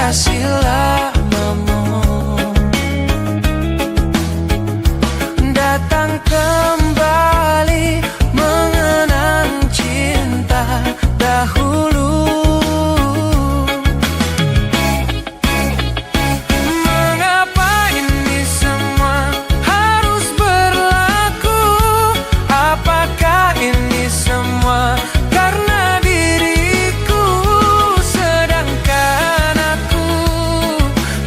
kekasih lamamu datang kembali mengenang cinta dahulu. Mengapa ini semua harus berlaku? Apakah ini semua karena diriku, sedangkan aku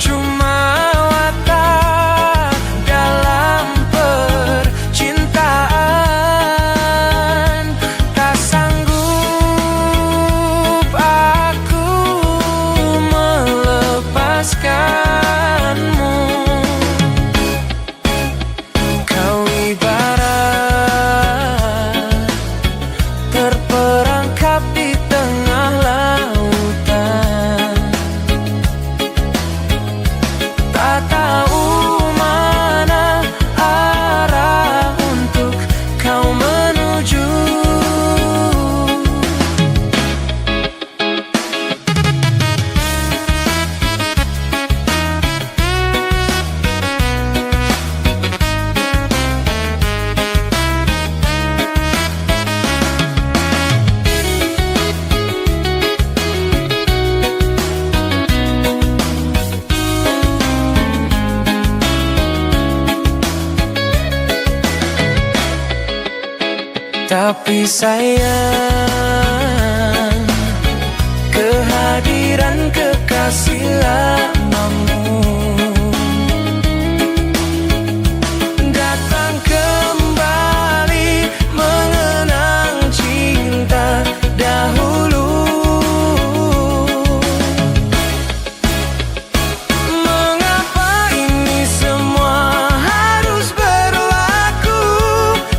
cuma watak dalam percintaan. Tak sanggup aku melepaskanmu. Kau ibarat terperangkap di tengah lautan, tak tahu mana arah untuk kau menuju. Tapi sayang, kehadiran kekasih lamamu datang kembali mengenang cinta dahulu. Mengapa ini semua harus berlaku?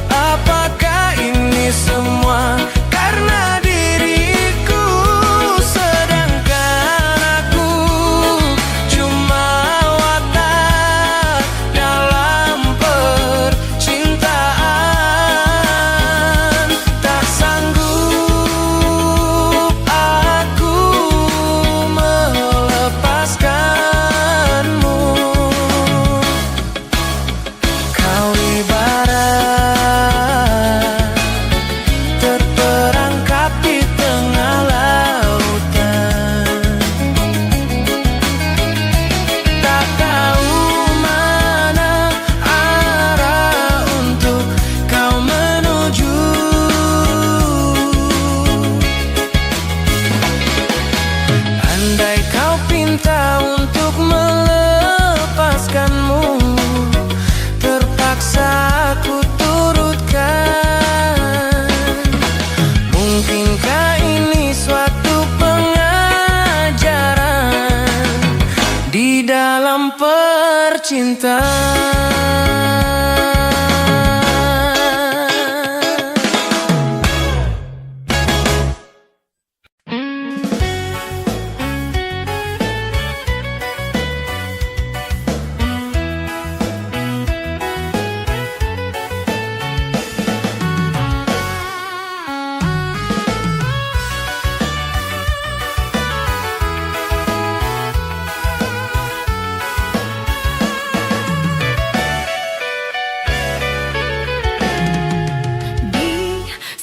Apakah ini semua karena diriku, sedangkan aku cuma watak dalam percintaan. Tak sanggup aku melepaskanmu. Kau ibarat terperangkap di tengah lautan, tak tahu mana arah untuk kau menuju. Andai kau pinta untuk melepaskanmu, terpaksa aku turutkan. Mungkinkah ini suatu pengajaran di dalam percintaan?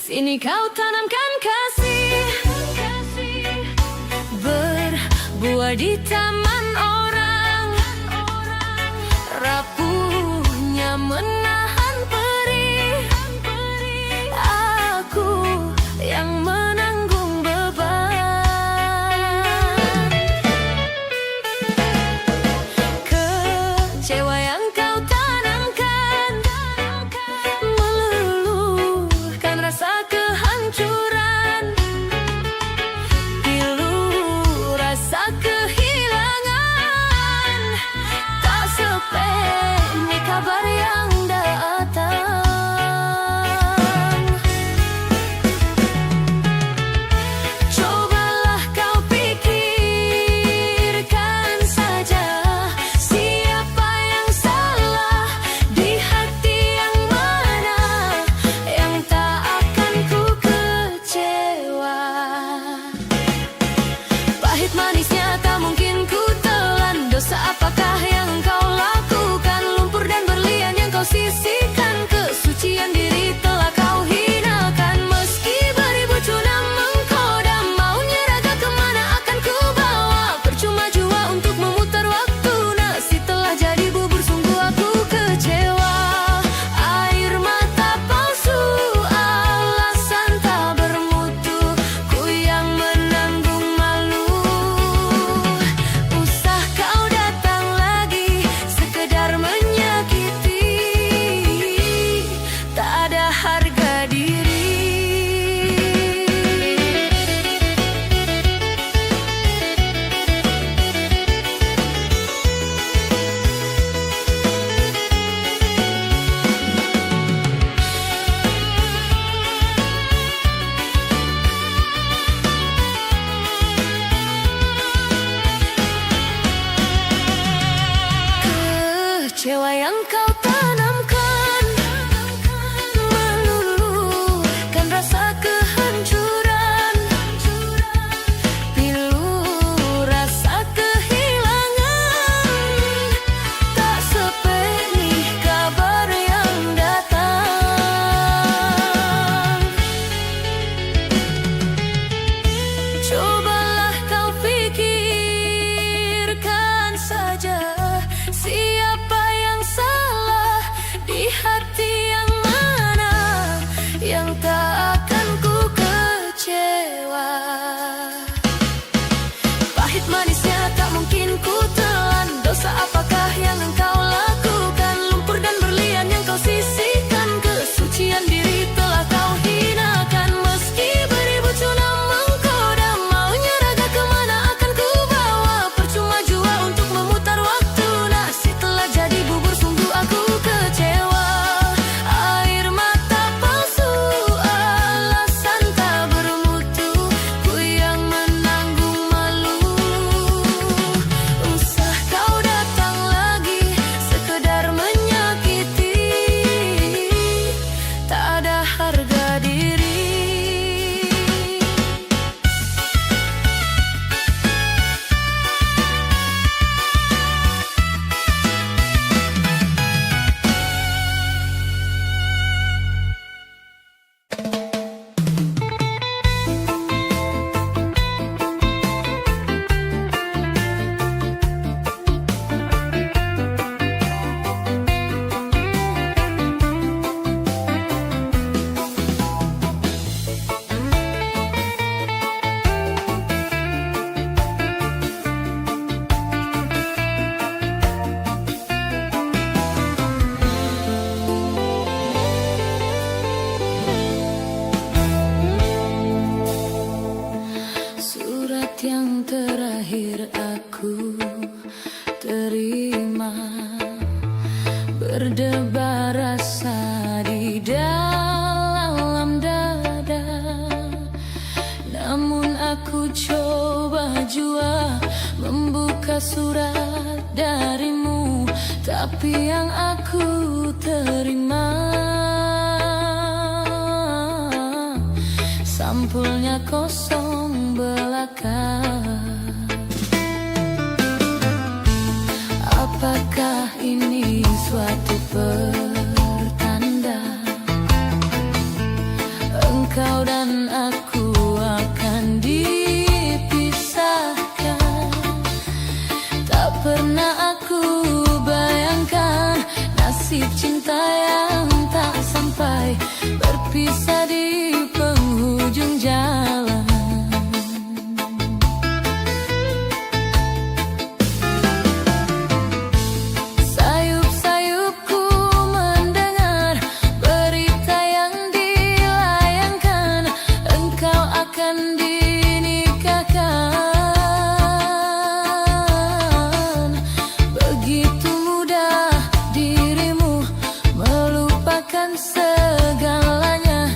Sini kau tanamkan kasih, berbuah di taman orang. Rapuhnya menahan perih, aku yang menanggung beban. Kecewa yang kau tanamkan meluluhkan rasa kehancuran, pilu rasa kehilangan. Tak sependek kabar yang datang. Cobalah kau pikirkan saja, siapa yang salah di hati yang mana, yang tak akan ku kecewa. Pahit manisnya tak mungkin ku takdir aku terima. Berdebar rasa di dalam dada, namun aku coba jua membuka surat darimu, tapi yang aku terima sampulnya kosong belaka. Apakah ini suatu pertanda engkau dan aku akan dipisahkan? Tak pernah aku bayangkan nasib cinta yang tak sampai, berpisah di penghujung jalan. Sayup-sayupku mendengar berita yang dilayangkan, engkau akan dinikahkan. Begitu mudah dirimu melupakan segalanya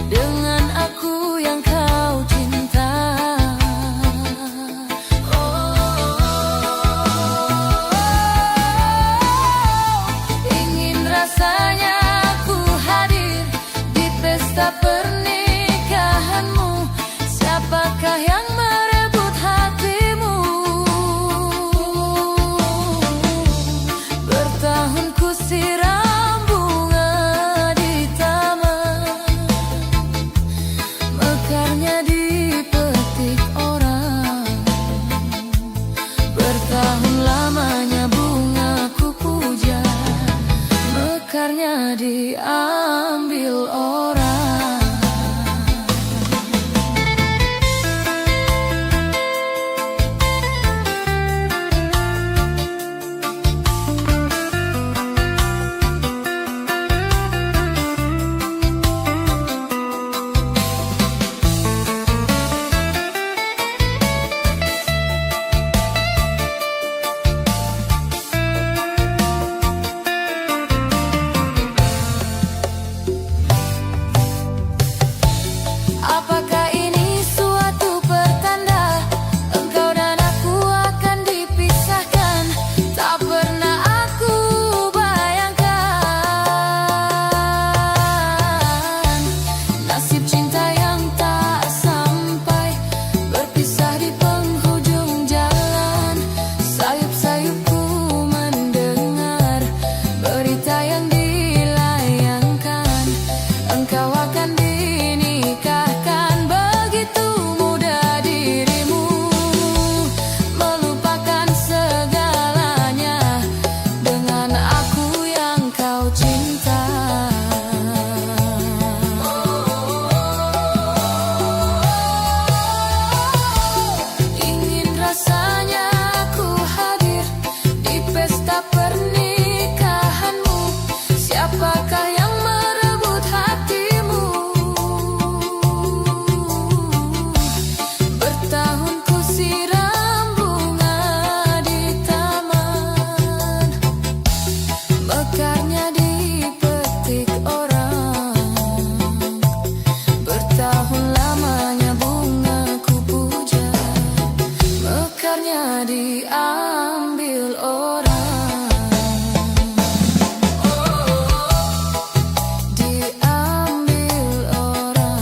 dengan aku yang kau cinta. Ingin rasanya aku hadir di pesta pernikahanmu. Siapakah yang merebut hatimu? Bertahun ku siram bunga di taman, mekarnya dipetik orang. Bertahun lamanya bunga ku puja, mekarnya diambil orang. Apakah ini suatu pertanda engkau dan aku akan dipisahkan? Tak pernah aku bayangkan nasib cinta yang tak sampai, berpisah di penghujung jalan. Sayup-sayupku mendengar berita yang dilayangkan, engkau akan dinikahkan. Begitu mudah dirimu melupakan segalanya dengan aku yang kau cinta. Ingin rasanya aku hadir di pesta pernikahanmu. Siapakah yang merebut hatimu? Bertahun ku siram bunga di taman, mekarnya dipetik orang. Bertahun lamanya bunga ku puja, mekarnya diambil orang. Diambil orang.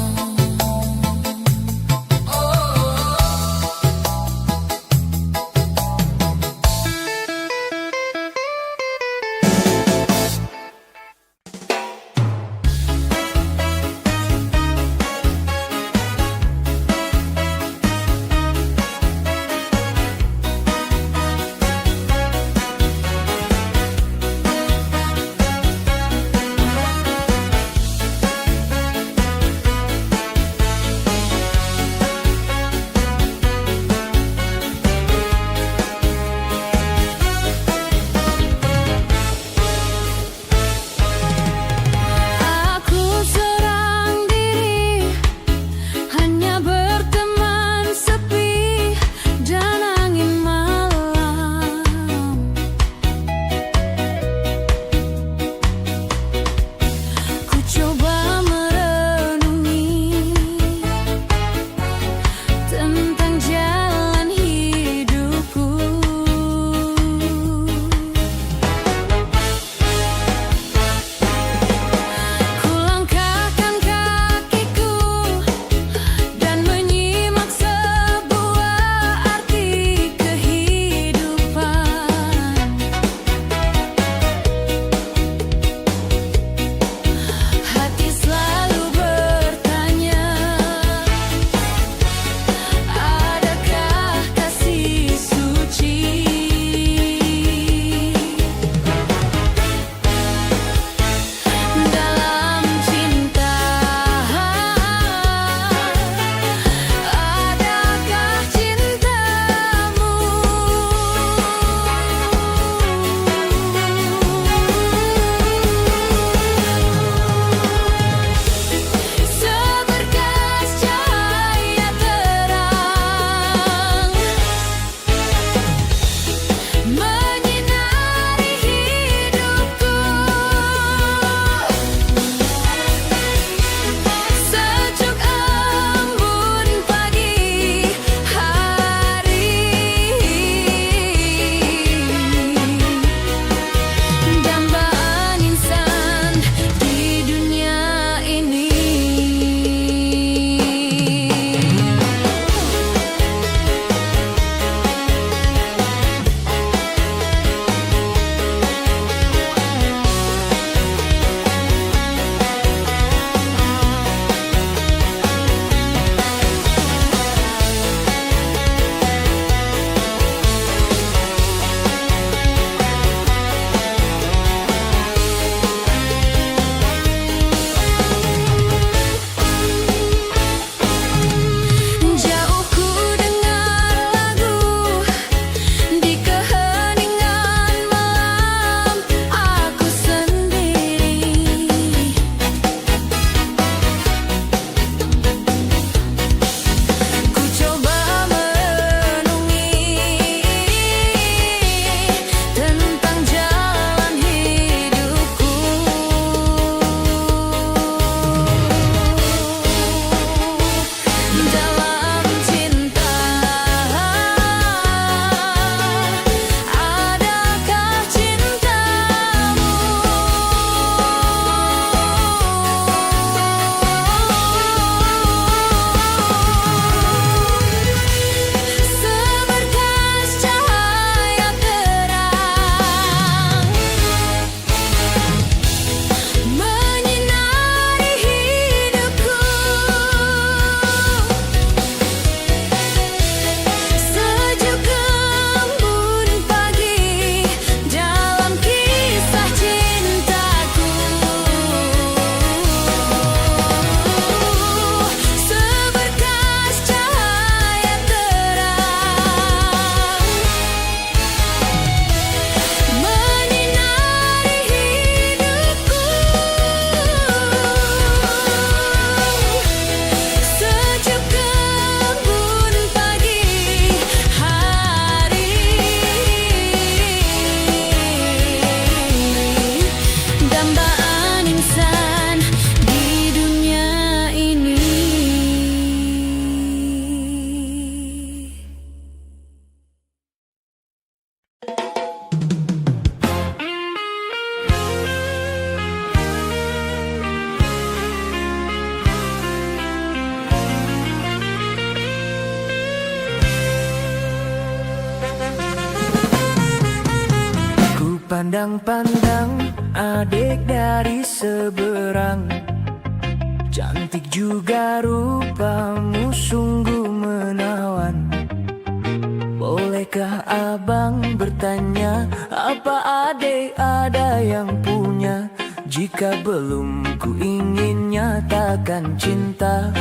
Pandang-pandang adik dari seberang, cantik juga rupamu sungguh menawan. Bolehkah abang bertanya, apa adik ada yang punya? Jika belum, ku ingin nyatakan cinta.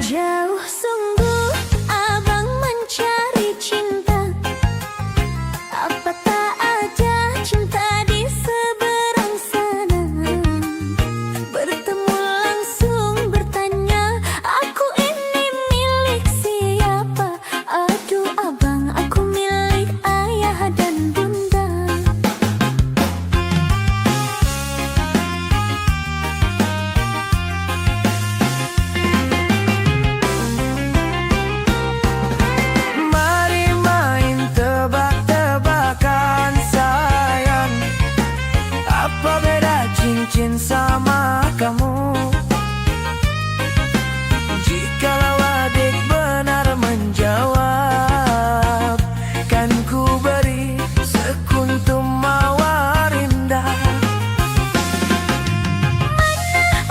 Jauh sungguh abang mencari cinta, apa tak ada cinta di seberang sana. Bertemu langsung bertanya, aku ini milik siapa? Aduh abang, aku milik ayah dan bunda. Mari main tebak-tebakan sayang, apa beda cincin sama kamu? Jikalau adik benar menjawab, kan ku beri sekuntum mawar indah.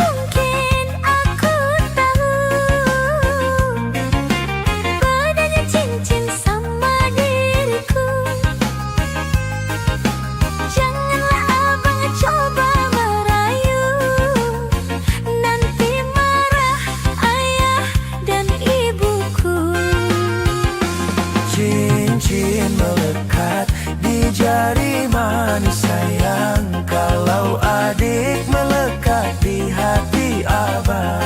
Mungkin aku tahu bedanya cincin sama diriku. Janganlah abang coba merayu, nanti marah ayah dan ibuku. Cincin melekat di jari manis sayang, kalau adik melekat di hati abang.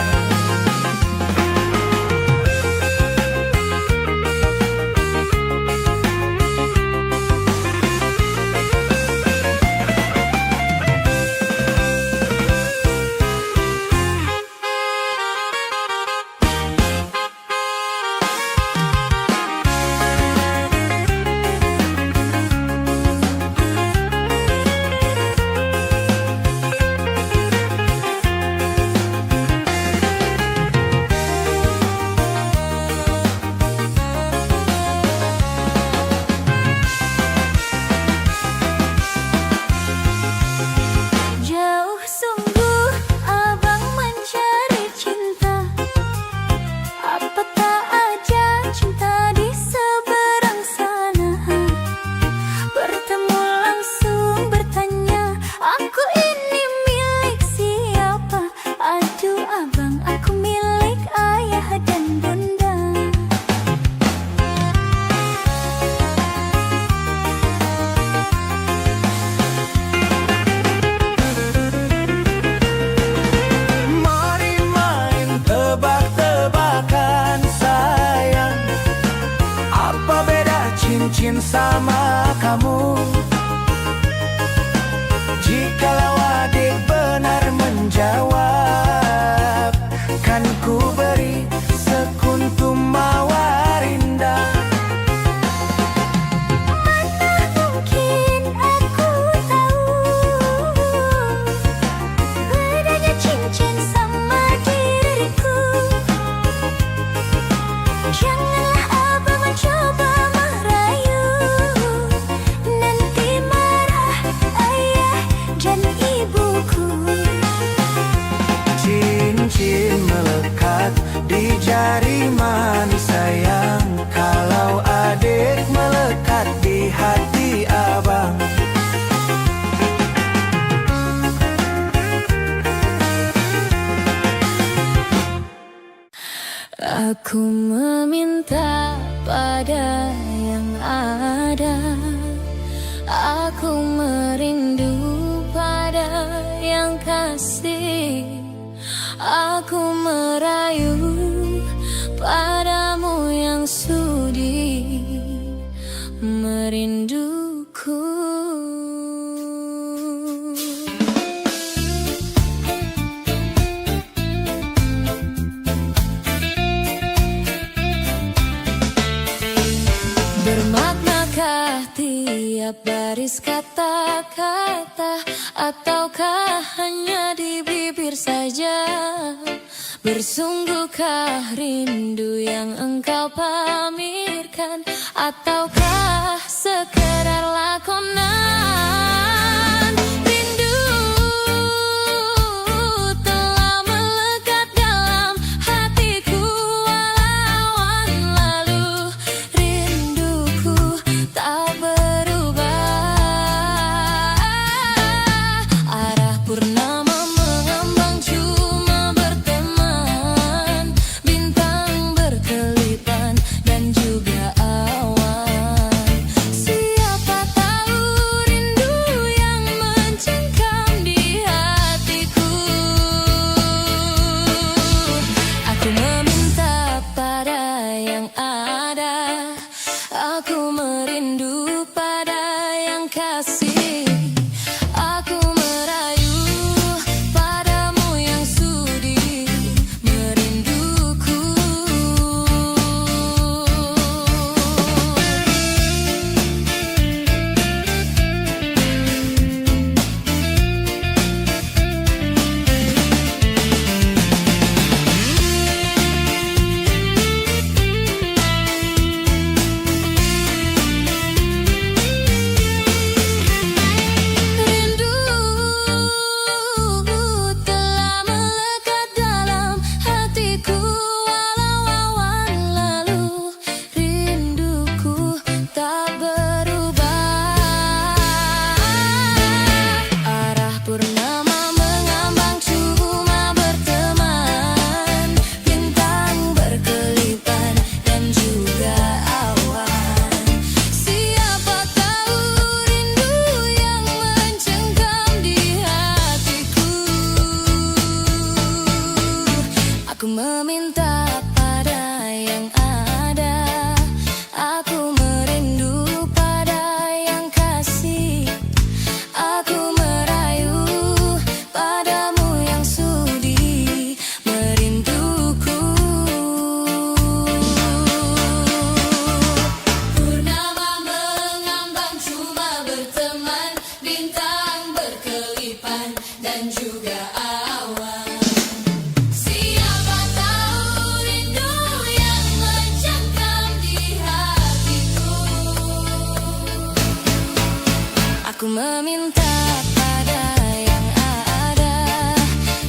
Jauh sungguh abang mencari cinta, apa tak ada cinta di seberang sana. Bertemu langsung bertanya, aku ini milik siapa? Aduh abang, aku milik ayah dan bunda. Mari main tebak-tebakan sayang, apa beda cincin sama kamu? Jikalau adik benar menjawab, kan ku beri sekuntum mawar indah. Mungkin aku tahu bedanya cincin sama diriku. Janganlah abang mencoba merayu, nanti marah ayah dan ibuku. Cincin melekat di jari manis sayang, kalau adik melekat di hati abang. Aku meminta pada yang ada, aku merindu pada yang kasih, aku merayu padamu yang sudi merinduku. Bermaknakah tiap baris kata-kata, ataukah hanya di bibir saja? Bersunggukah rindu yang engkau pamerkan, ataukah sekedar lakonan? Rindu telah melekat dalam hatiku walau lalu. Rinduku tak berubah. Arah purnama mengambang cuma berteman, bintang berkelipan dan juga awan. Siapa tahu rindu yang mencengkam di hatiku. Aku meminta pada yang ada, aku merindu pada yang kasih. Aku merayu padamu yang sudi merinduku. Rindu telah melekat dalam hatiku walau awan lalu. Rinduku tak berubah. Arah purnama mengambang cuma berteman, bintang berkelipan dan juga awan. Siapa tahu rindu yang mencengkam di hatiku. Aku meminta pada yang ada, aku merindu pada yang kasih. Aku merayu padamu yang sudi merinduku. Purnama mengambang cuma berteman, bintang berkelipan dan juga awan. Siapa tahu rindu yang mencengkam di hatiku. Aku meminta pada yang ada,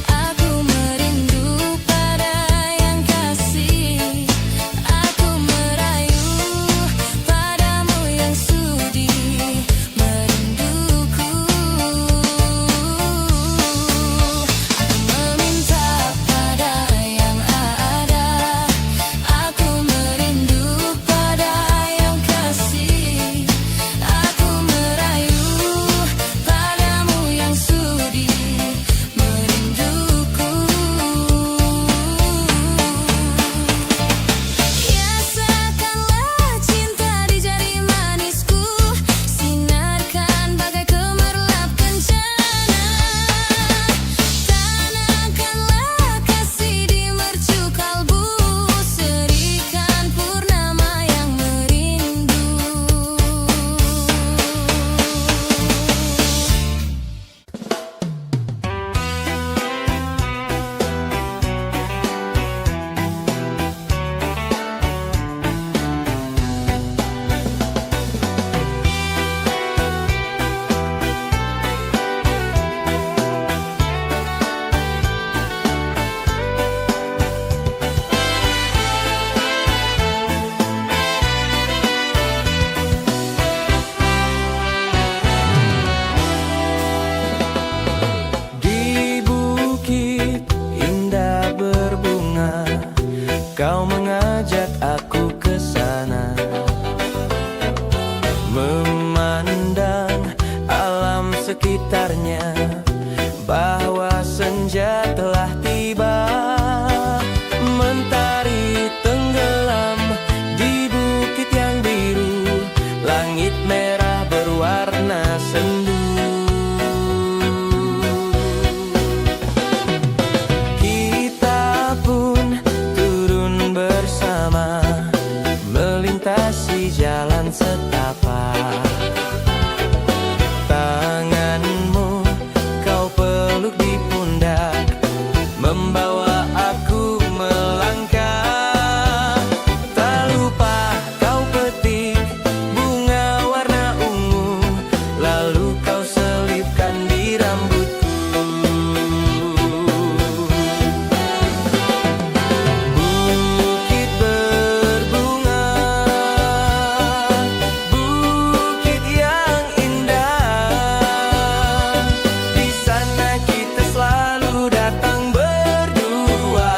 aku merindu pada yang kasih. Aku merayu padamu yang sudi merinduku. Aku meminta pada yang ada, aku merindu pada yang kasih. Aku merayu padamu yang sudi merinduku. Hiaskanlah cinta di jari manisku, sinarkan bagai gemerlap kencana. Tanamkanlah kasih di mercu kalbu, serikan purnama yang merindu. Di bukit indah berbunga, kau mengajak aku ke sana, memandang alam sekitarnya, bahwa senja telah tiba. Mentari tenggelam di bukit yang biru, langit merah berwarna sendu. Kita pun turun bersama, melintasi jalan setapak. Tanganmu kau peluk di pundak, membawa aku melangkah. Tak lupa kau petik bunga warna ungu, lalu kau selipkan di rambutku. Bukit berbunga, bukit yang indah, di sana kita selalu datang berdua.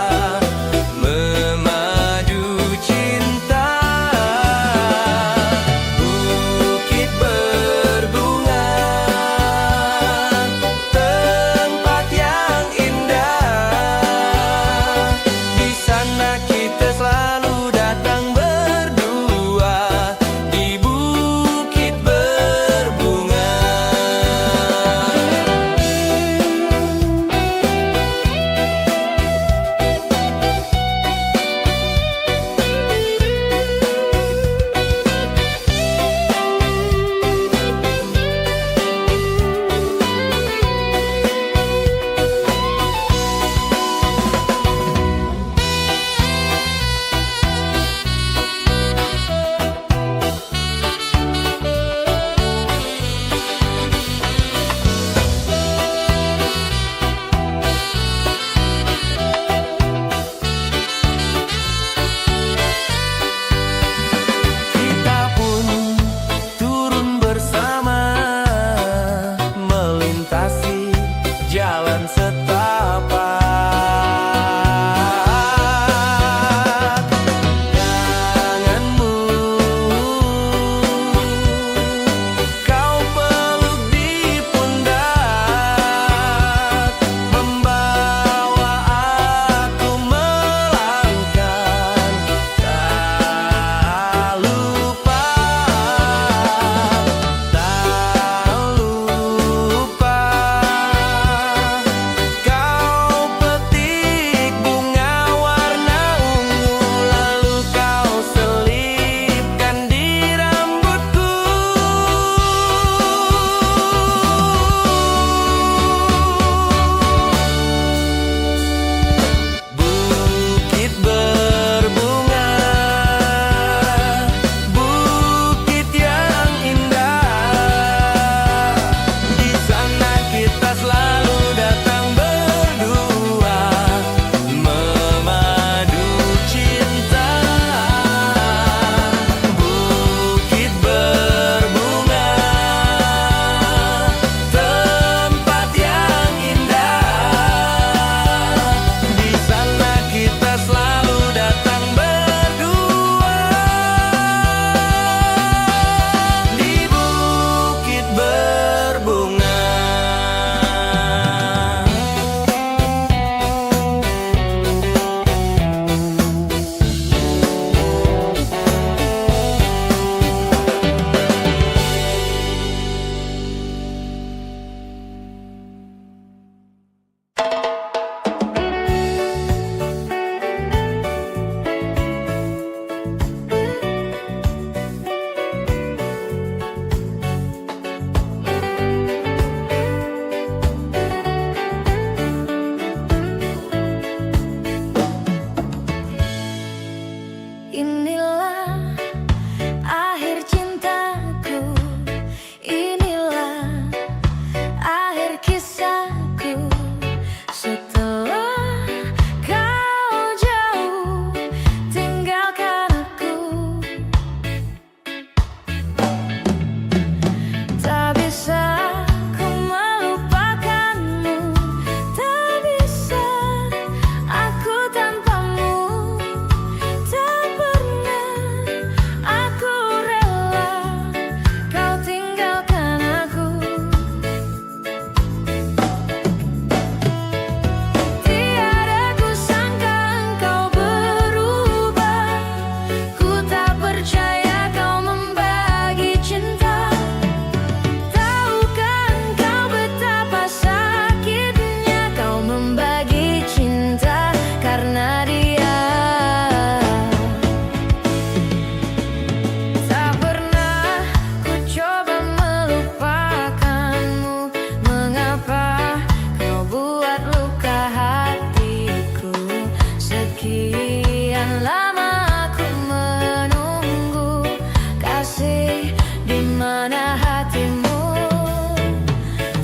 Sekian lama aku menunggu kasih, di mana hatimu?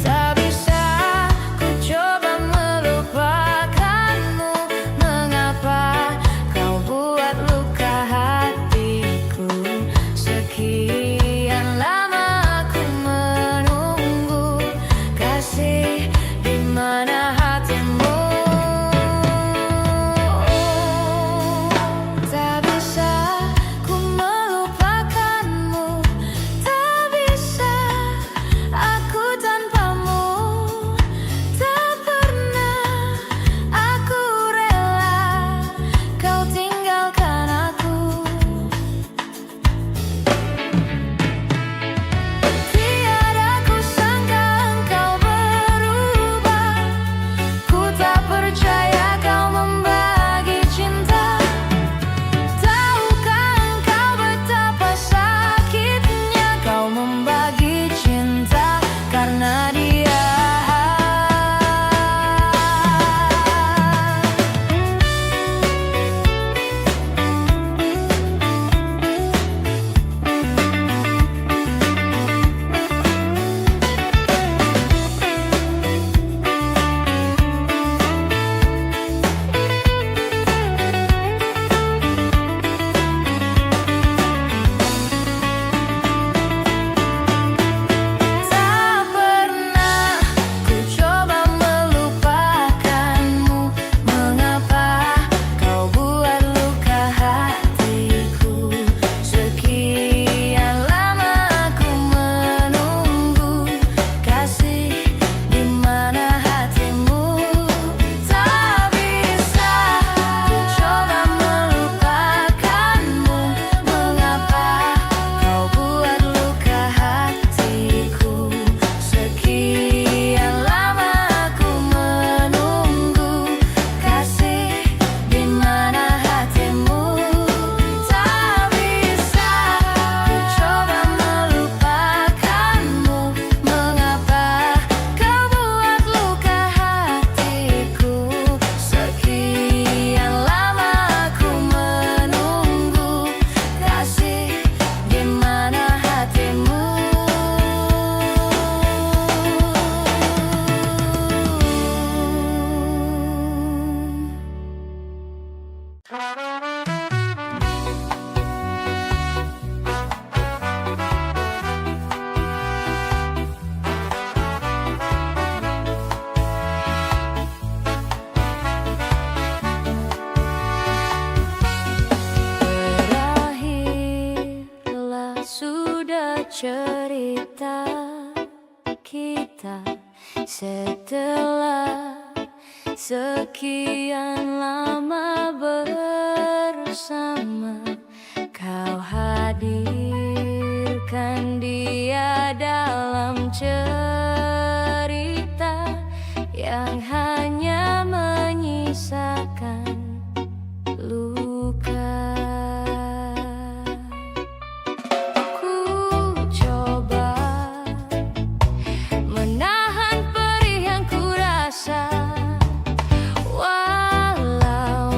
Tak bisa ku coba melupakanmu. Mengapa kau buat luka hatiku? Sekian lama aku menunggu kasih, di mana hatimu? Tak bisa ku melupakanmu, tak bisa aku tanpamu. Tak pernah aku rela kau tinggalkan aku. Tiada ku sangka engkau berubah. Ku tak percaya kau membagi cinta. Tahukah engkau betapa sakitnya kau membagi cinta karena dia? Tak pernah ku coba melupakanmu. Mengapa kau buat luka hatiku? Sekian lama aku menunggu kasih, di mana hatimu? Tak bisa ku coba melupakanmu. Mengapa kau buat luka hatiku? Sekian lama aku menunggu kasih, di mana hatimu? Tak bisa ku coba melupakanmu. Mengapa kau buat luka hatiku? Sekian lama aku menunggu kasih, di mana hatimu? Berakhirlah sudah cerita kita setelah sekian lama bersama. Kau hadirkan dia dalam cerita yang hanya menyisakan luka. Ku coba menahan perih yang ku rasa, walau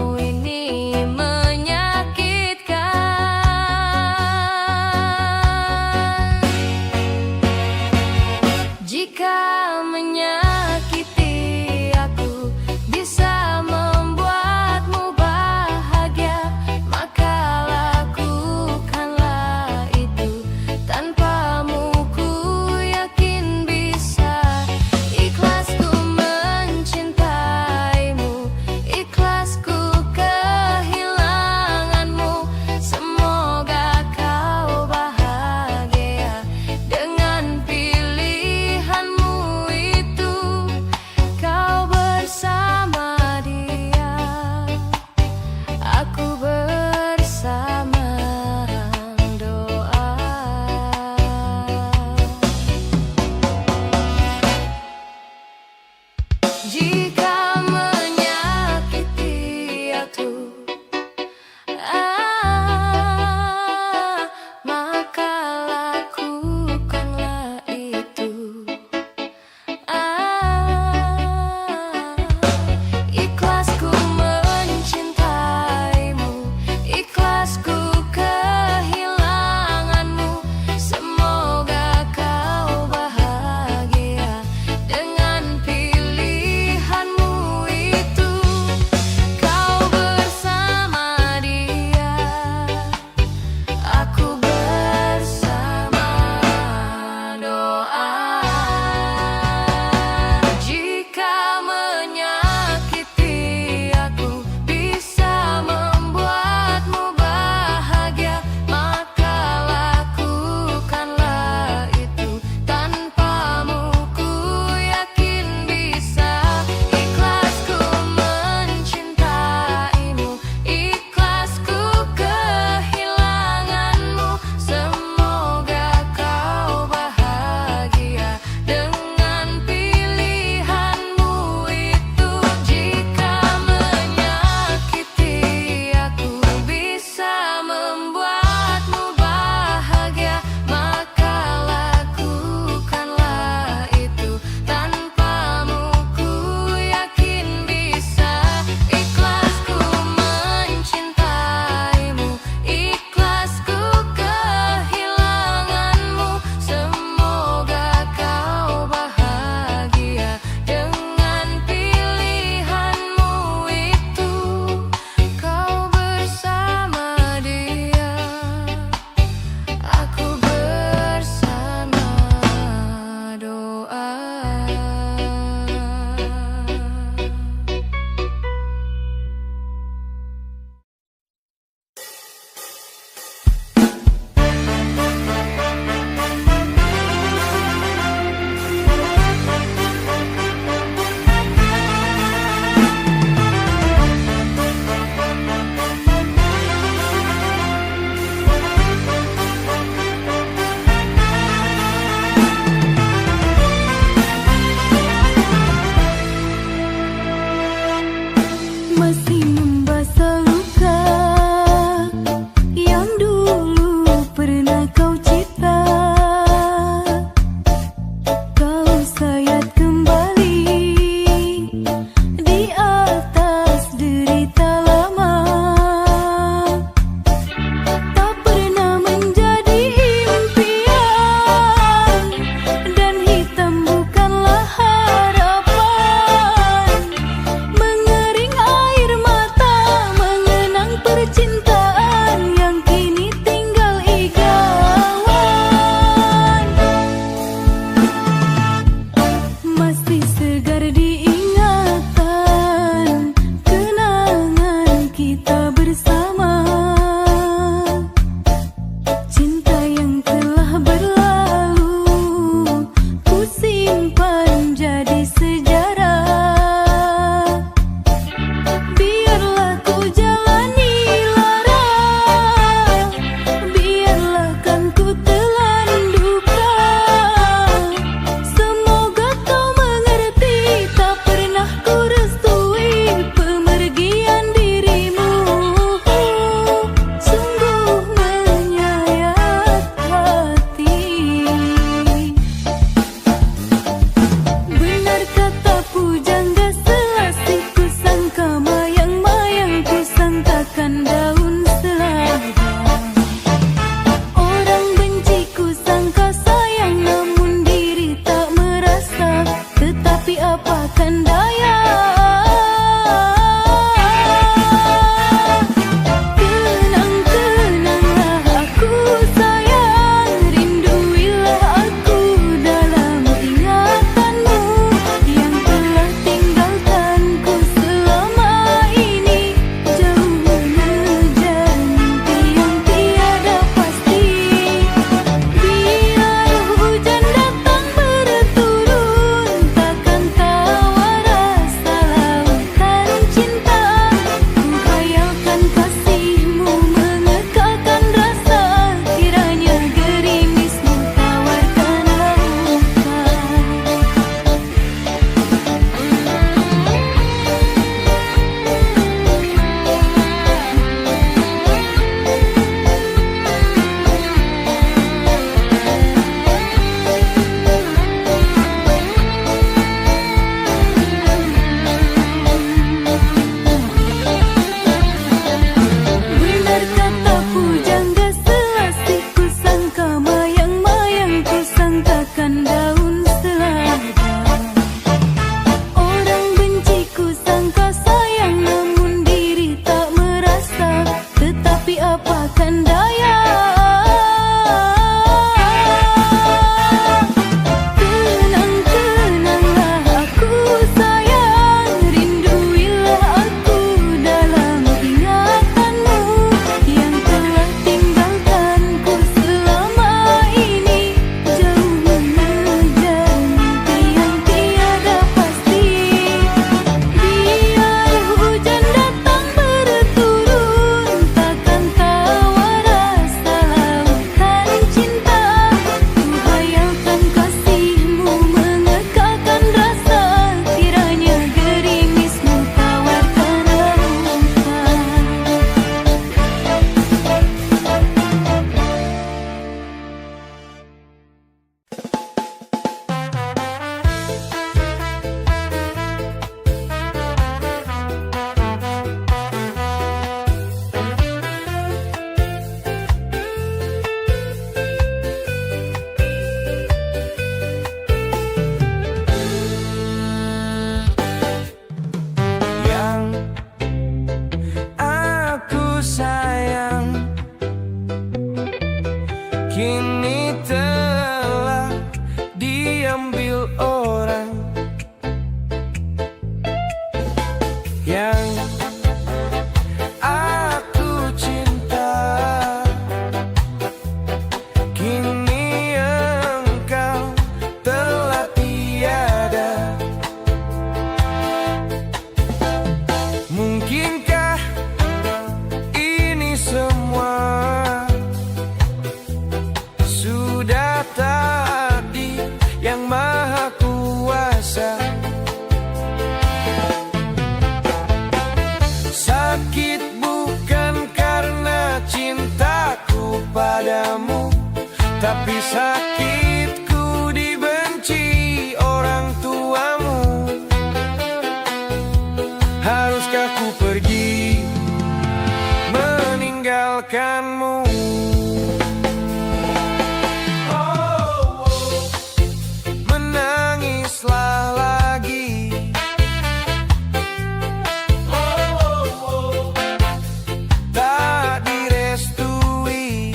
meninggalkanmu. Menangislah lagi, tak direstui.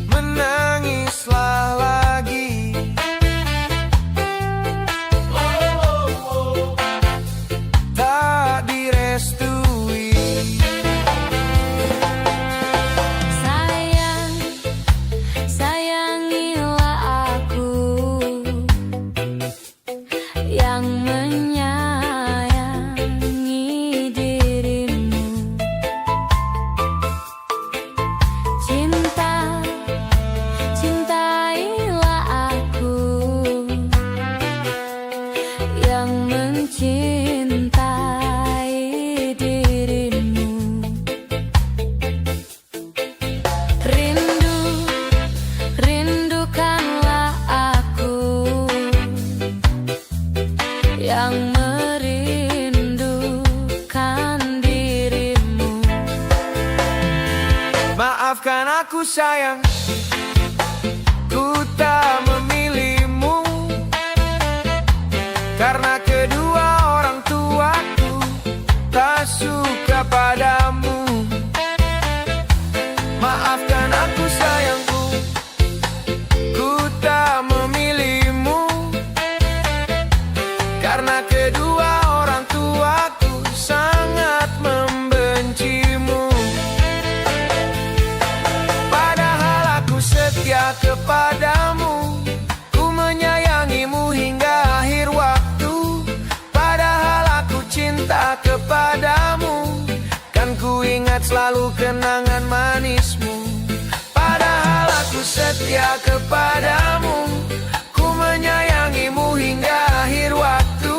Menangislah lagi, tak direstui. Sayang, sayangilah aku yang menyayangi dirimu. Cinta, cintailah aku yang mencintai dirimu. Rindu, rindukanlah aku yang merindukan dirimu. Maafkan aku sayang, ku tak memilihmu, karena kedua orang tuaku tak suka padamu. Maafkan aku sayangku, ku tak memilihmu, karena kedua orang tuaku sangat membencimu. Padahal aku setia kepadamu, ku menyayangimu hingga akhir waktu. Padahal aku cinta kepadamu, kan ku ingat selalu kenangan manismu. Padahal aku setia kepadamu, ku menyayangimu hingga akhir waktu.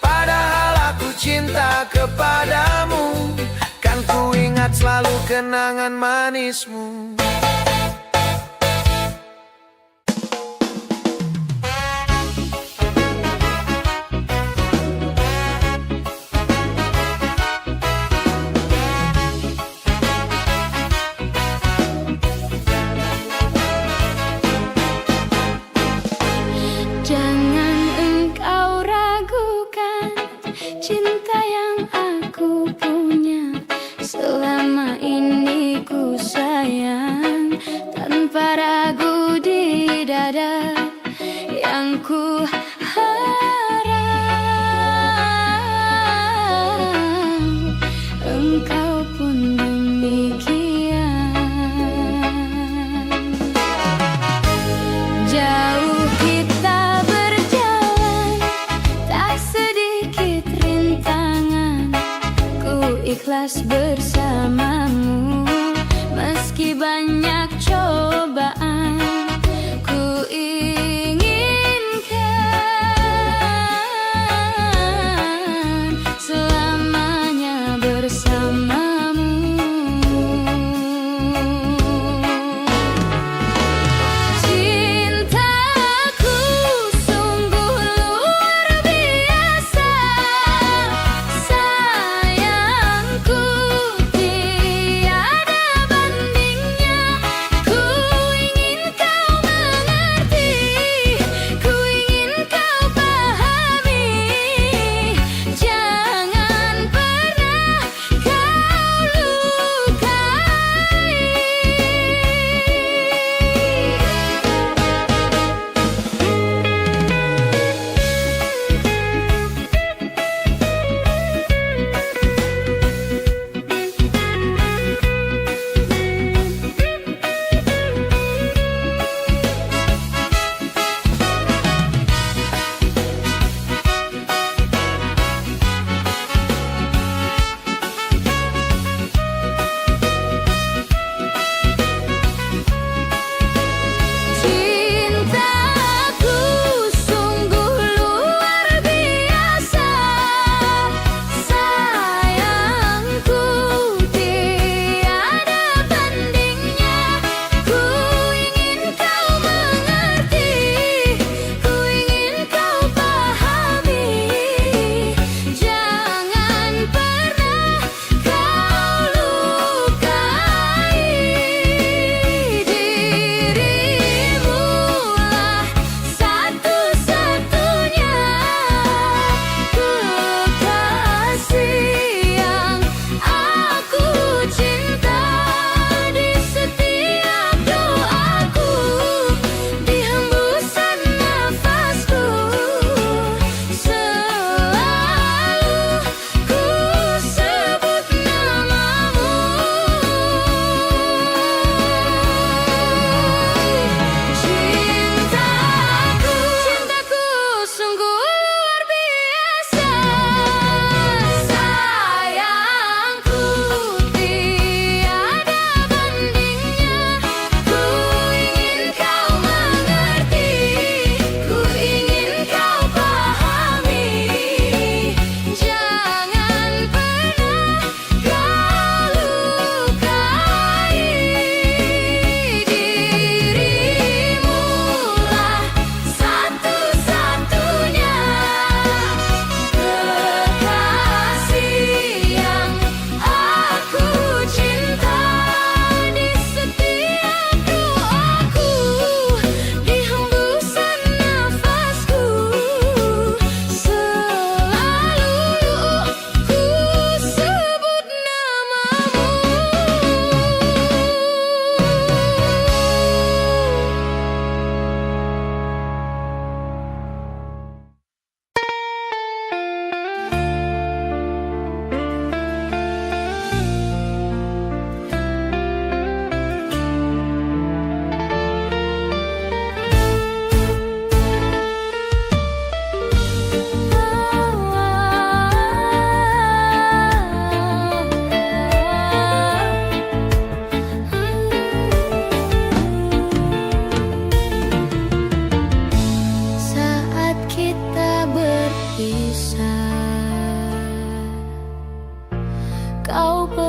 Padahal aku cinta kepadamu, kan ku ingat selalu kenangan manismu. Jangan engkau ragukan cinta yang aku punya. Selama ini ku sayang tanpa ragu di dada. Yang ku harap engkau pun demikian. Jauh kita berjalan, tak sedikit rintangan. Ku ikhlas bersamamu, meski banyak cobaan. Ku inginkan selamanya bersamamu. Cintaku sungguh luar biasa, sayangku tiada bandingnya. Ku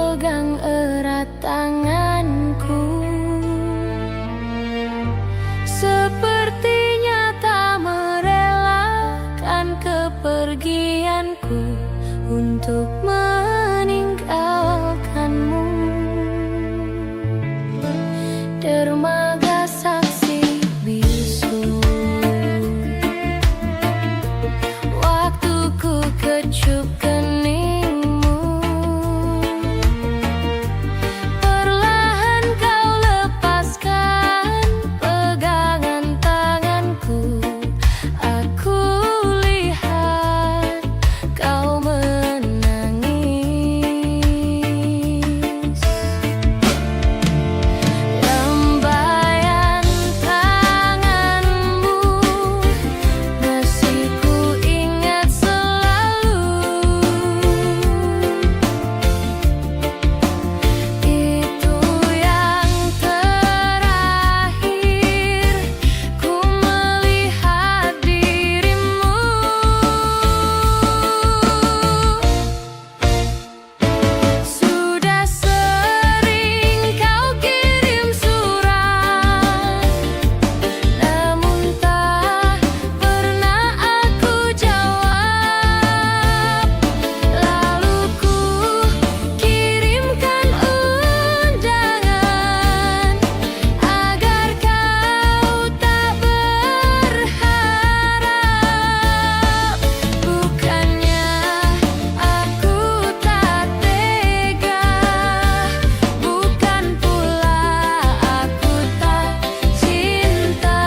pegang erat tanganku. Sepertinya tak merelakan kepergianku untuk meninggalkanmu. Dermaga saksi bisu, waktuku kecup keningmu. Perlahan kau lepaskan pegangan tanganku. Aku lihat kau menangis. Lambaian tanganmu masih ku ingat selalu. Itu yang terakhir ku melihat dirimu. Sudah sering kau kirim surat, namun tak pernah aku jawab. Lalu ku kirimkan undangan agar kau tak berharap. Bukannya aku tak tega, bukan pula aku tak cinta,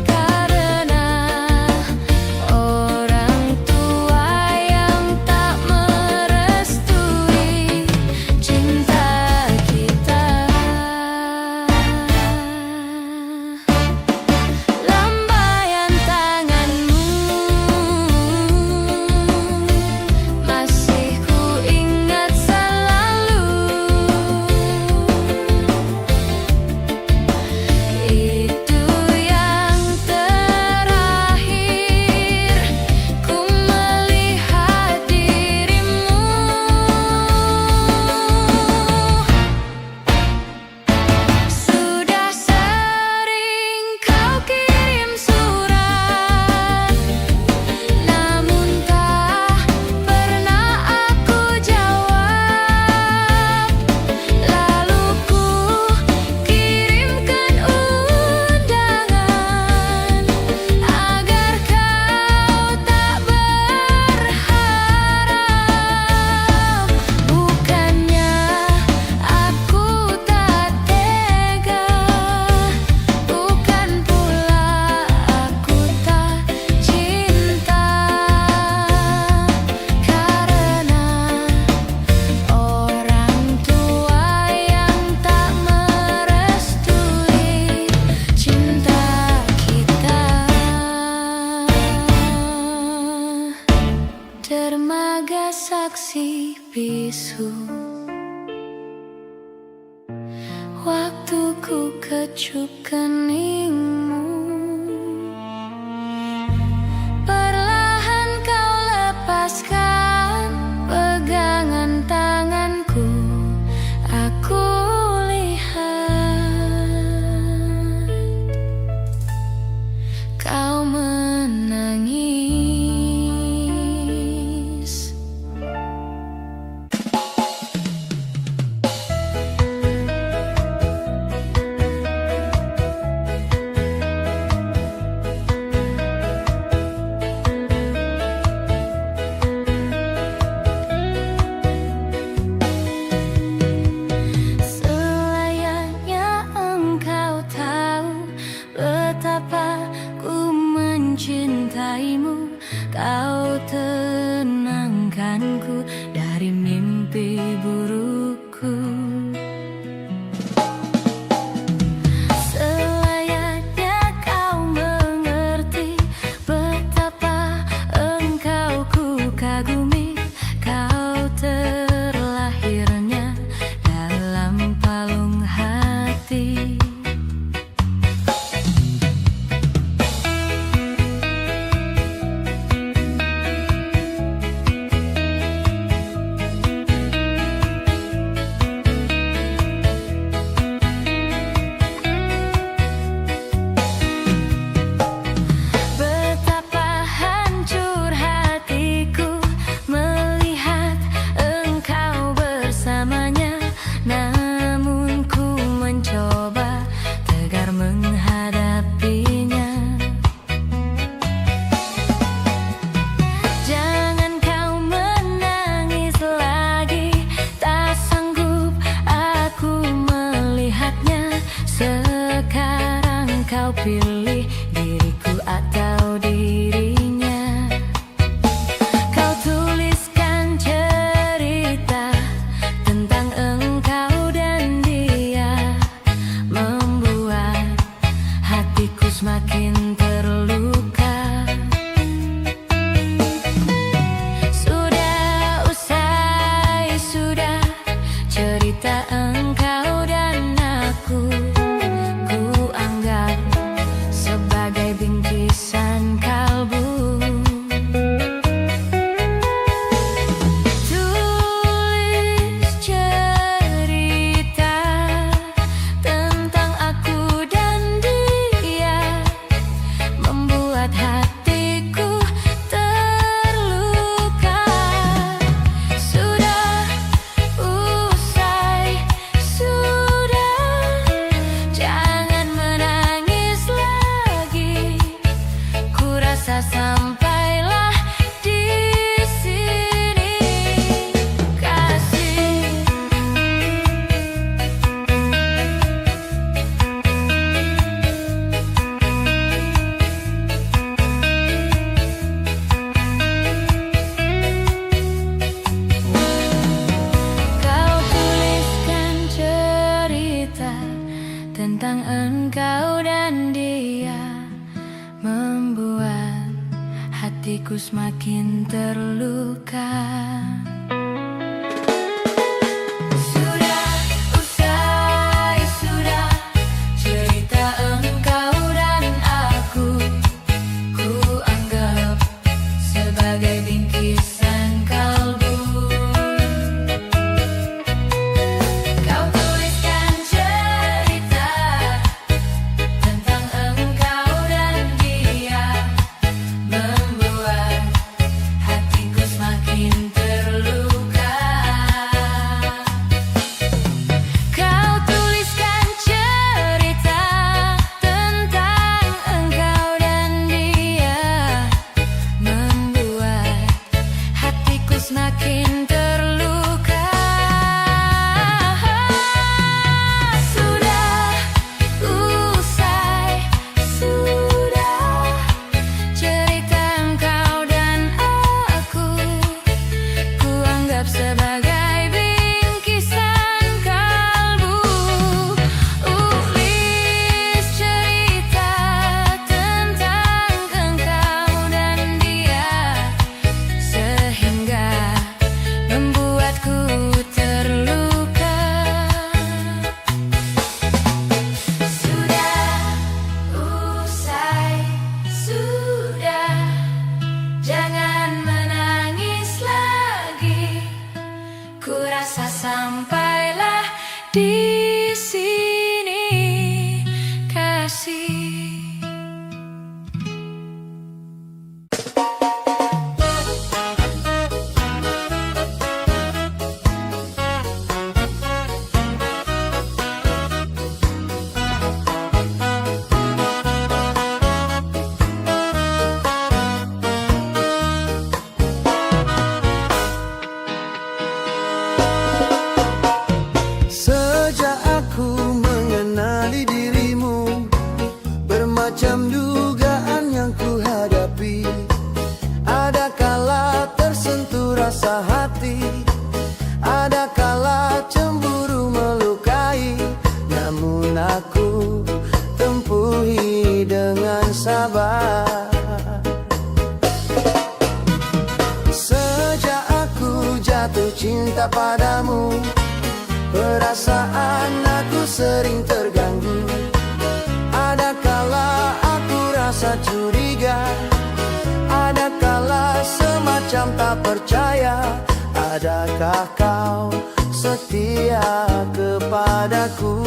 karena orang tua yang tak merestui cinta kita. Lambaian tanganmu masih ku ingat selalu. Itu yang terakhir ku melihat dirimu. Sudah sering kau kirim surat, namun tak pernah aku jawab. Lalu ku kirimkan undangan agar kau tak berharap. Bukannya aku tak tega, bukan pula aku tak cinta, karena orang tua yang tak merestui cinta kita. Dermaga saksi bisu, waktuku kecup keningmu. Perlahan kau lepaskan pegangan tanganku. Aku lihat kau menangis. Selayaknya engkau tahu betapa ku mencintaimu. Kau tenangkanku dari mimpi burukku. Selayaknya kau mengerti betapa engkau ku kagumi. Kau terlahirnya dalam palung hati. pilih diriku atau dirinya. Kau tuliskan cerita tentang engkau dan dia, membuat hatiku semakin terluka. Sudah usai, sudah cerita engkau dan aku, ku anggap sebagai bingkisan kalbu. Tulis cerita tentang aku dan dia, membuat hatiku terluka. Sudah usai, sudah, jangan menangis lagi. Ku rasa sampailah di sini, kasih. Kau tuliskan cerita tentang engkau dan dia, membuat hatiku semakin terluka. Sudah usai, sudah cerita engkau dan aku, ku anggap sebagai bingkisan kalbu. Kau tuliskan cerita tentang engkau dan dia, membuat hatiku semakin terluka. Kau tuliskan cerita tentang engkau dan dia, membuat hatiku semakin terluka. Sudah usai, sudah cerita engkau dan aku, ku anggap sebagai bingkisan kalbu. Tulis cerita tentang engkau dan dia, sehingga membuatku terluka. Sudah usai, sudah, jangan menangis lagi. Ku rasa sampailah di sini, kasih. Sejak aku mengenali dirimu, bermacam dugaan yang ku hadapi. Ada kala tersentuh rasa hati, ada kala cemburu melukai. Namun aku tempuhi dengan sabar. Sejak aku jatuh cinta padamu, perasaan aku sering terganggu. Ada kala aku rasa curiga, ada kala semacam tak percaya. Adakah kau setia kepadaku?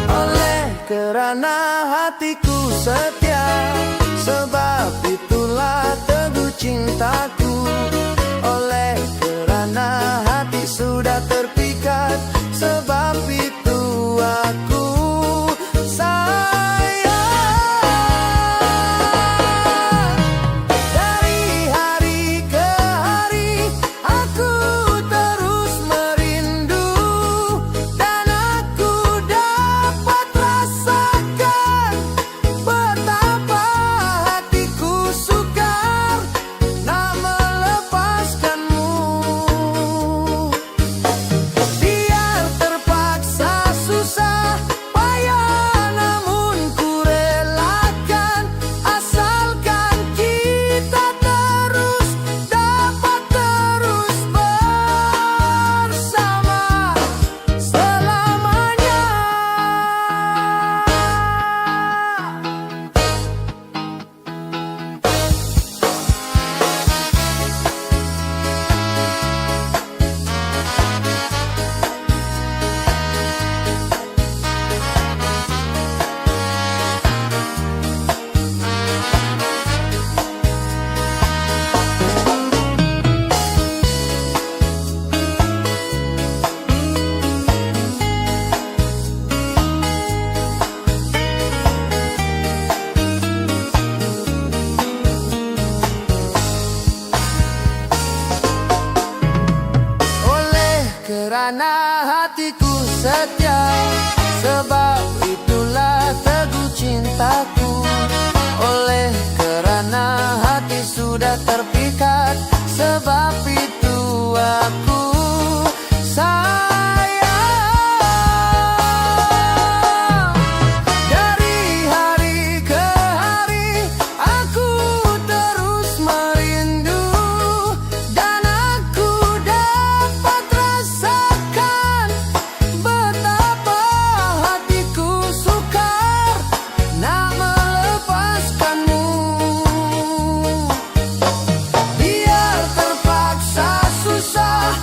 Oleh kerana hatiku setia, sebab itulah teguh cintaku. Oleh kerana hati sudah terpikat, sebab itu aku sayang. Dari hari ke hari aku terus merindu, dan aku dapat Kerana hatiku setia, sebab itulah teguh cintaku. Oleh kerana hati sudah terpikat, sebab itu aku sayang. Dari hari ke hari aku terus merindu, dan aku dapat rasakan betapa hatiku sukar nak melepaskanmu. Biar terpaksa susah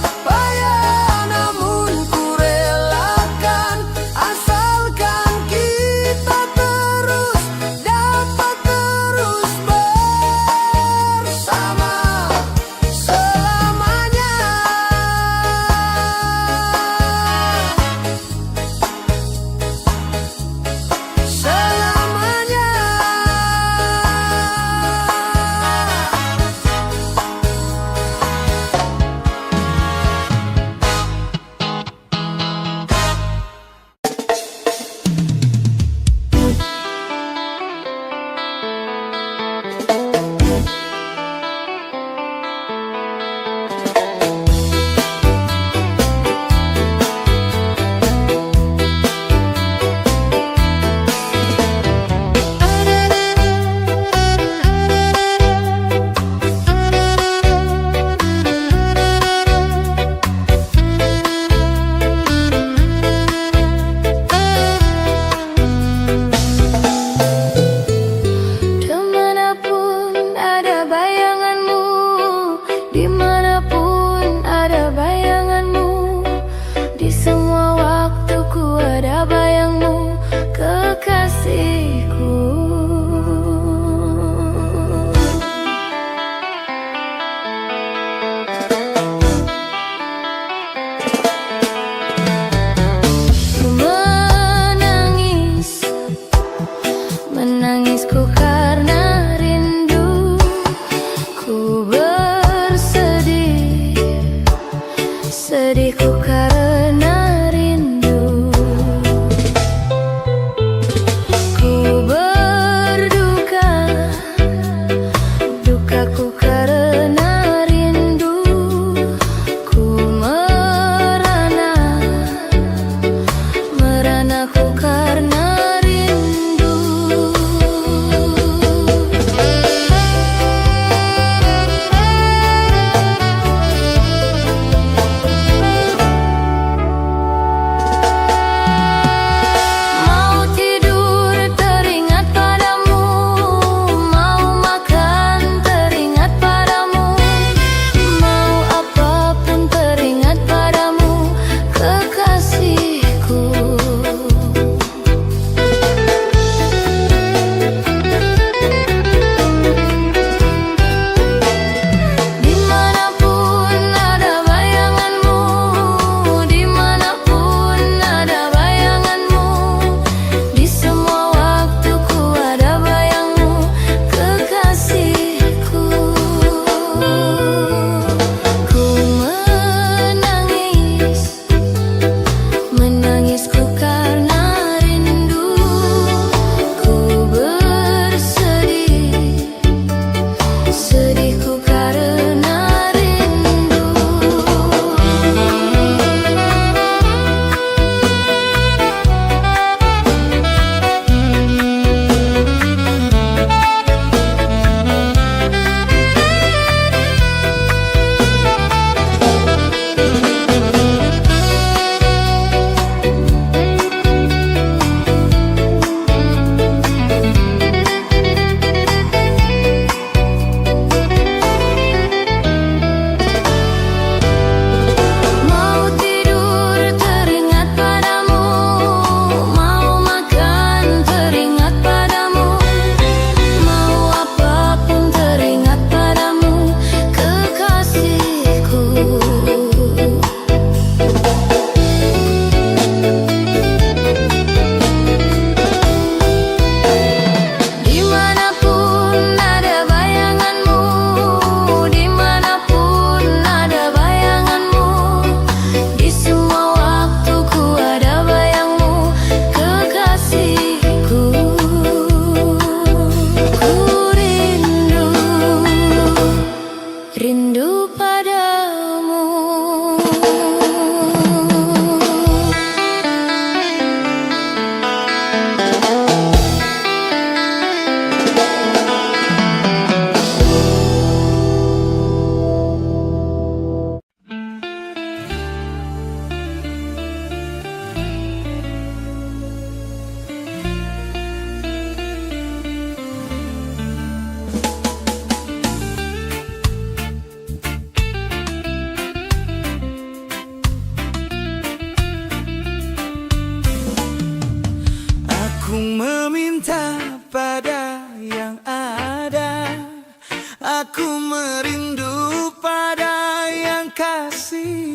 Aku merindu pada yang kasih.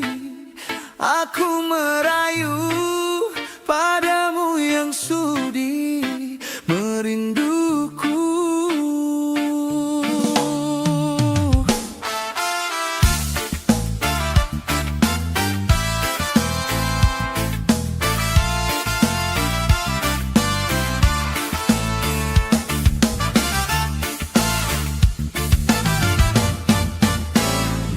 Aku merayu padamu yang sudi merinduku.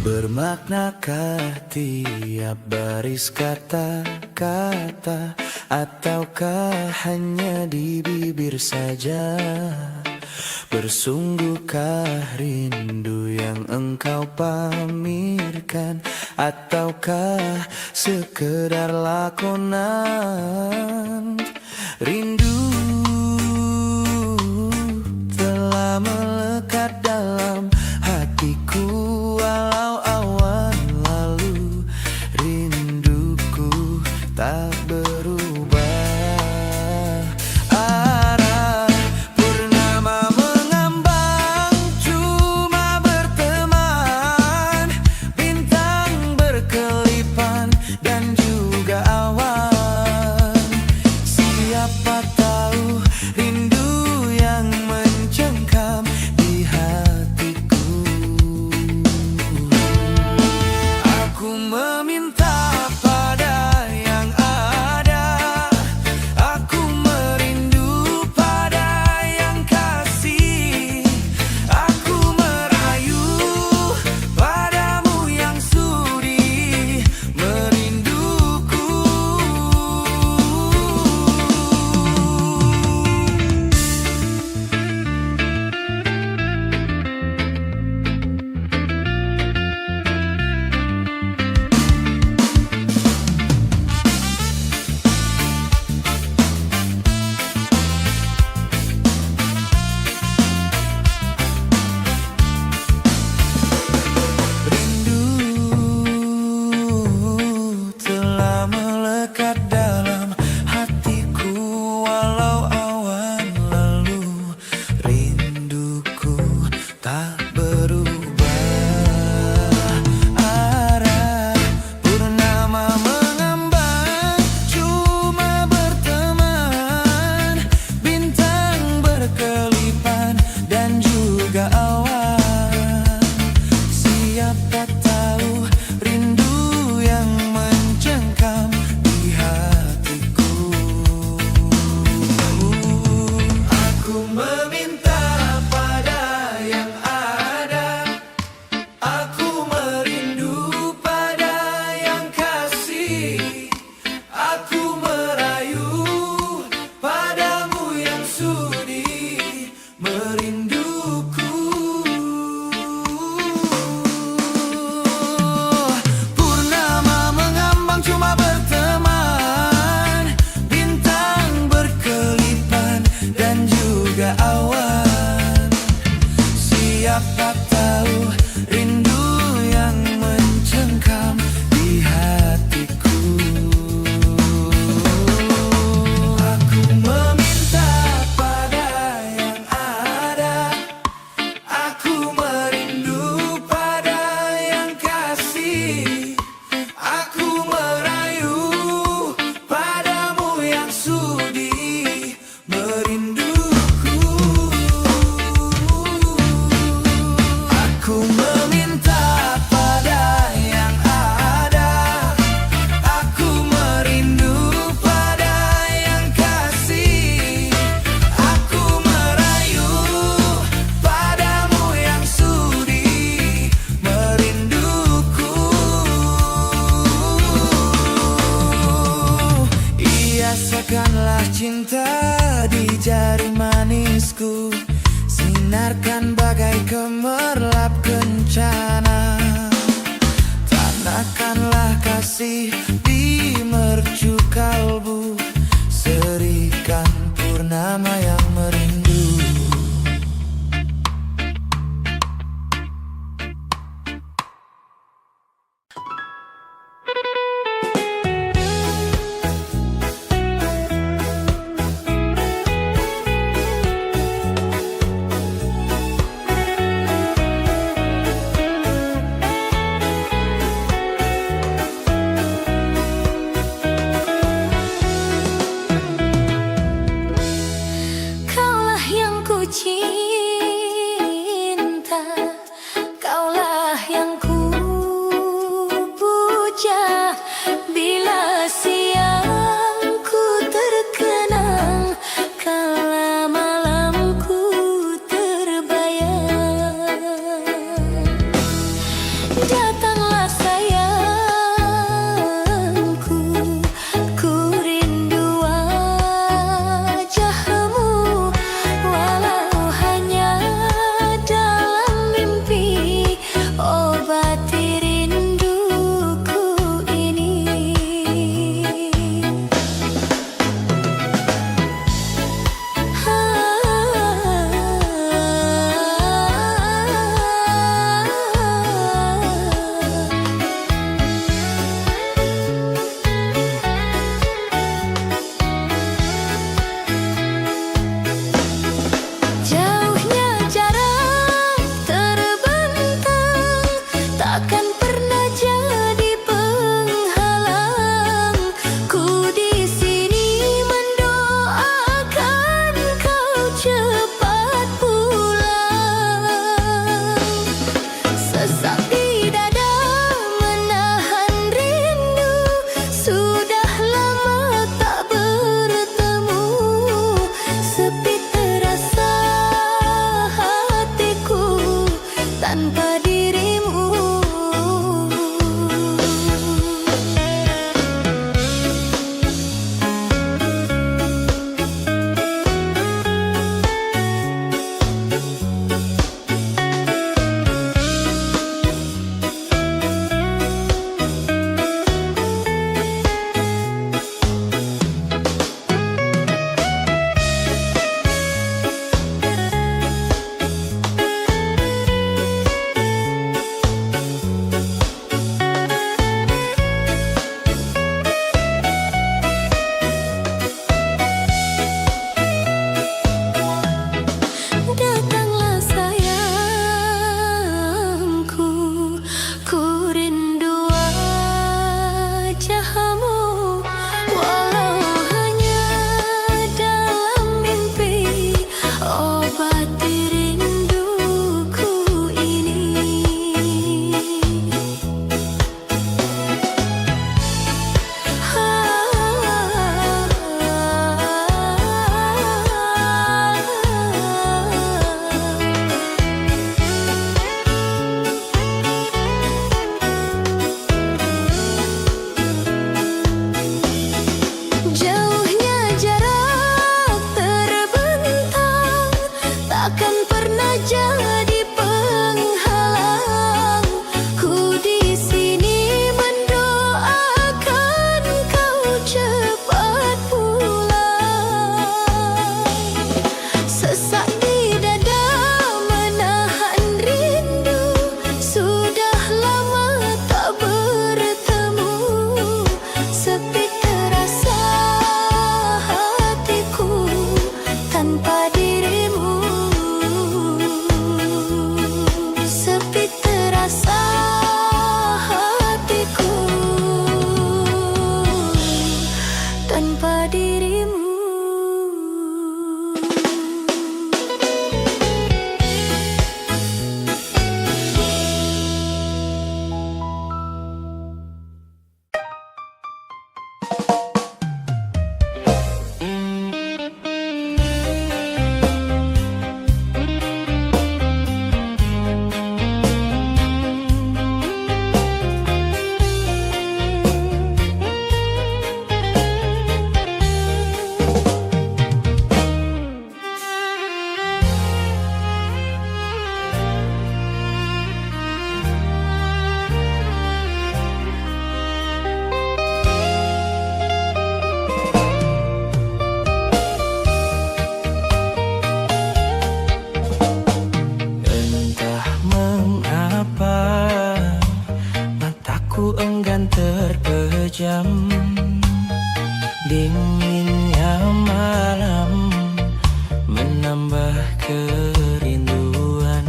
Bermaknakah tiap baris kata-kata, ataukah hanya di bibir saja? Bersungguhkah rindu yang engkau pamirkan, ataukah sekedar lakonan? Rindu telah melekat dalam hatiku, walau awan lalu rinduku tak berubah. Arah purnama mengambang, cuma berteman, bintang berkelipan dan juga awan. Siapa tahu rindu yang mencengkam di hatiku. Aku meminta pada yang ada, aku merindu pada yang kasih. Aku merayu padamu yang sudi merinduku. Rindu telah melekat dalam hatiku, walau awan lalu rinduku tak berubah. Arah purnama mengambang, cuma berteman, bintang berkelipan dan juga awan. Siapa tahu rindu yang mencengkam di hatiku. Aku meminta pada yang ada, aku merindu pada yang kasih. Aku merayu padamu yang sudi merinduku. Purnama mengambang, cuma berteman, bintang berkelipan dan juga awan. Siapa tahu rindu yang mencengkam di hatiku. Aku meminta pada yang ada, aku merindu pada yang kasih. Aku merayu padamu yang sudi merinduku. Aku meminta pada yang ada, aku merindu pada yang kasih. Aku merayu padamu yang sudi merinduku. Hiasakanlah cinta di jari manisku, sinarkan bagai gemerlap kencana. Tanamkanlah kasih di mercu kalbu, serikan purnama yang merindu. tanpa dirimu. Datanglah sayangku, ku rindu wajahmu, walau hanya dalam mimpi. Obati rinduku ini. Jauhnya jarak terbentang, takkan pernah jadi penghalang. Ku di sini mendoakan kau cepat pulang. Sesak di dada menahan rindu, sudah lama tak bertemu. Sepi terasa hatiku tanpa dirimu. Sepi terasa hatiku tanpa dirimu. Entah mengapa mataku enggan terpejam. Dinginnya malam menambah kerinduan.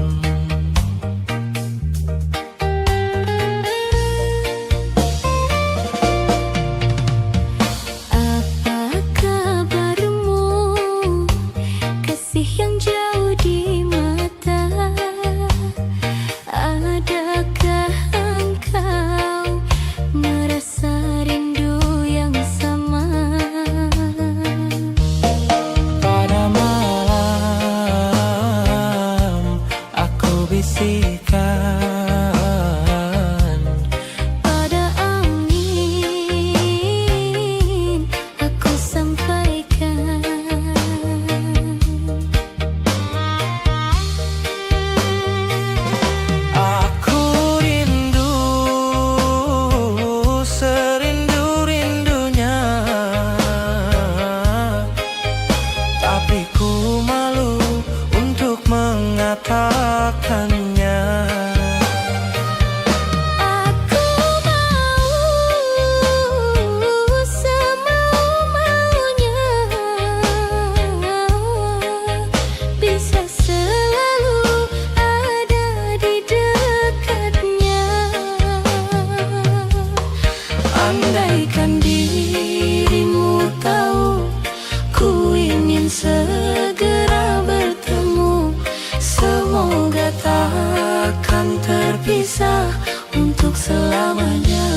Apa kabarmu, kasih yang jauh di mata? Adakah engkau merasa rindu yang sama? Pada malam aku bisikan, Pada angin aku sampaikan. aku rindu serindu-rindunya, tapi ku malu untuk mengatakannya. Aku mau semau-maunya, bisa selalu ada di dekatnya. Andaikan dirimu tahu, ku ingin segera bertemu. Semoga takkan terpisah untuk selamanya.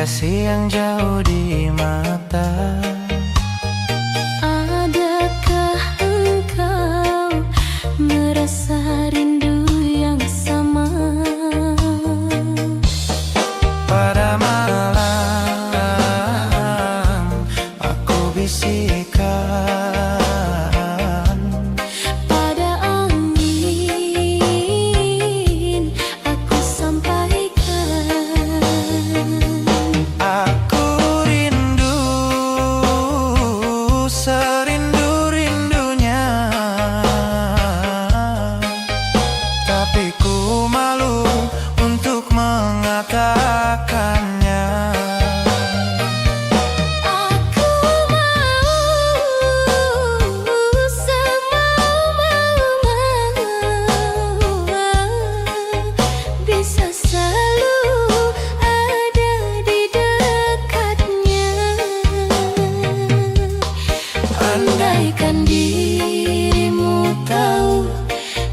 kasih yang jauh di mata. Adakah engkau merasa rindu yang sama? Pada malam aku bisikan, Pada angin aku sampaikan. aku rindu serindu-rindunya, tapi ku malu untuk mengatakannya. Aku mau semau-mau bisa selalu ada di dekatnya. Andaikan dirimu tahu,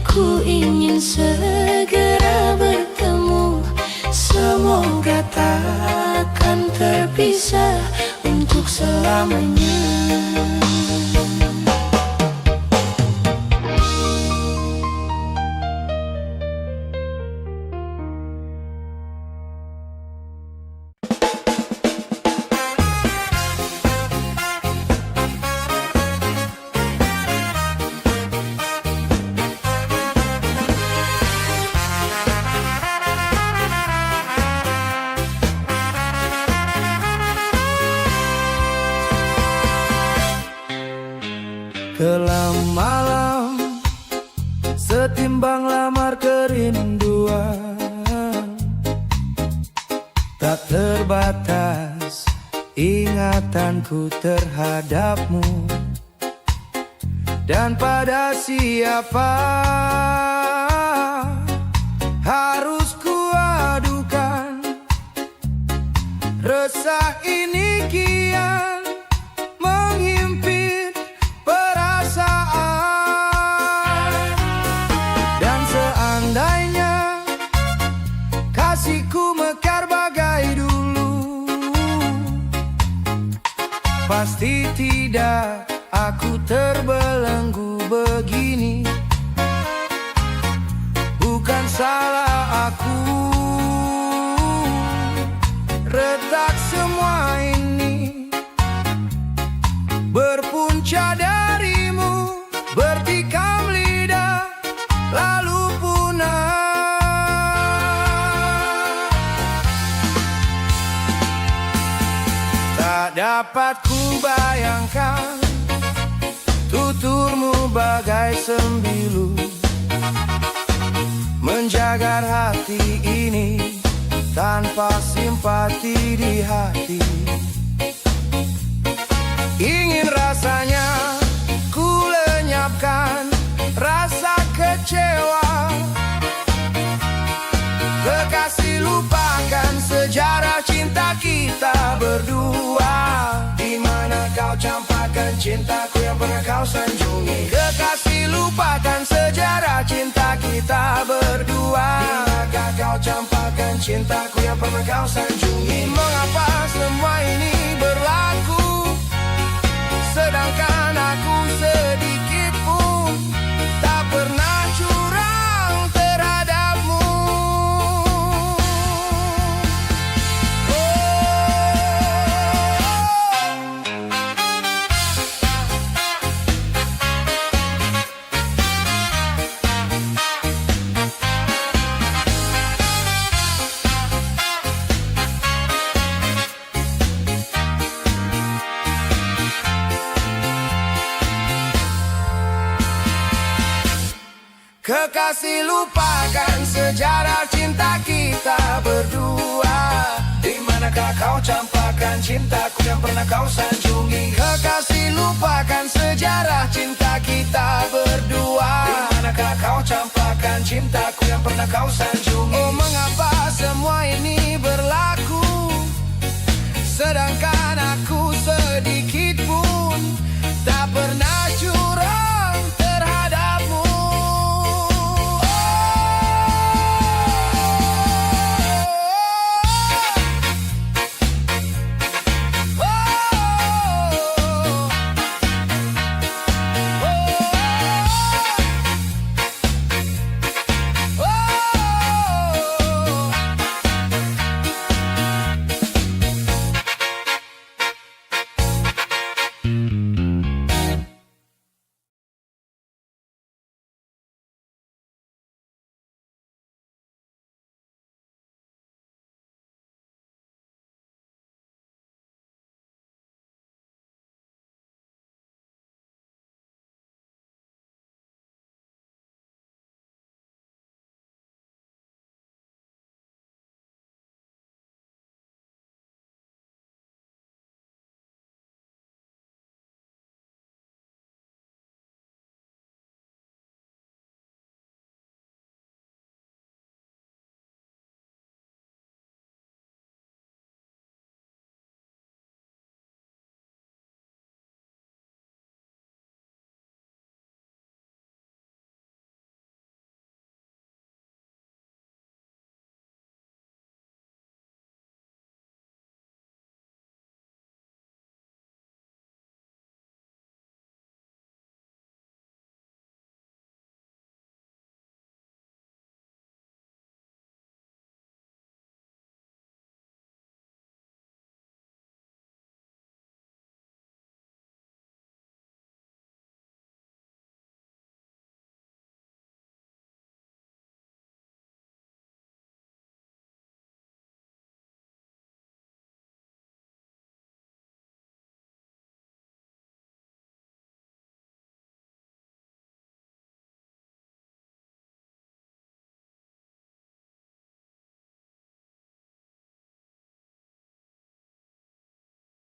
ku ingin segera bertemu. Semoga takkan terpisah untuk selamanya. Kelam malam setimbang lamar kerinduan, tak terbatas ingatanku terhadapmu. Dan pada siapa harus kuadukan resah ini kian menghimpit perasaan. Dan seandainya kasihku mekar bagai dulu, pasti tidak aku terbelenggu begini. Bukan salah aku, retak semua ini berpunca darimu, bertikam lidah lalu punah. Tak dapat ku bayangkan tuturmu bagai sembilu menjaga hati ini tanpa simpati di hati. Ingin rasanya ku lenyapkan rasa kecewa. Kekasih, lupakan sejarah cinta kita berdua. Di mana kau campakkan cintaku yang pernah kau sanjungi? Kekasih, lupakan sejarah cinta kita berdua. Di manakah kau campakkan cintaku yang pernah kau sanjungi? Mengapa semua ini berlaku, sedangkan aku sedikit pun tak pernah curang terhadapmu. Kekasih, lupakan sejarah cinta kita berdua. Di manakah kau campakkan cintaku yang pernah kau sanjungi? Kekasih, lupakan sejarah cinta kita berdua. Di manakah kau campakkan cintaku yang pernah kau sanjungi? Oh, mengapa semua ini berlaku,